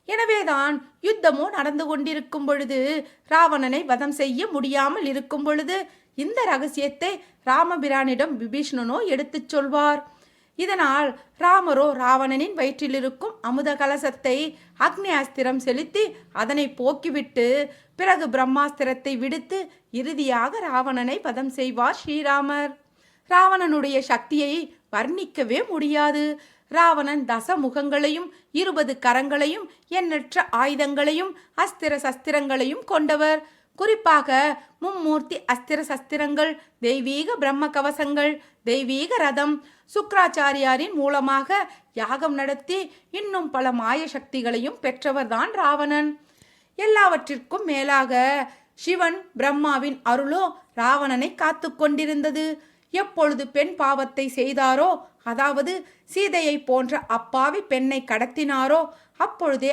எனவேதான் யுத்தமோ நடந்து கொண்டிருக்கும் பொழுது, ராவணனை வதம் செய்ய முடியாமல் இருக்கும் பொழுது இந்த ரகசியத்தை ராமபிரானிடம் விபீஷ்ணனோ எடுத்துச் சொல்வார். இதனால் ராமரோ ராவணனின் வயிற்றில் இருக்கும் அமுத கலசத்தை அக்னி அஸ்திரம் செலுத்தி அதனை போக்கிவிட்டு பிறகு பிரம்மாஸ்திரத்தை விடுத்து இறுதியாக ராவணனை வதம் செய்வார் ஸ்ரீராமர். ராவணனுடைய சக்தியை வர்ணிக்கவே முடியாது. ராவணன் தசமுகங்களையும் 20 கரங்களையும் எண்ணற்ற ஆயுதங்களையும் அஸ்திர சஸ்திரங்களையும் கொண்டவர். குறிப்பாக மும்மூர்த்தி அஸ்திர சஸ்திரங்கள், தெய்வீக பிரம்ம கவசங்கள், தெய்வீக ரதம், சுக்கராச்சாரியாரின் மூலமாக யாகம் நடத்தி இன்னும் பல மாய சக்திகளையும் பெற்றவர்தான் ராவணன். எல்லாவற்றிற்கும் மேலாக சிவன் பிரம்மாவின் அருளோ ராவணனை காத்து கொண்டிருந்தது. எப்பொழுது பெண் பாவத்தை செய்தாரோ, அதாவது சீதையை போன்ற அப்பாவி பெண்ணை கடத்தினாரோ, அப்பொழுதே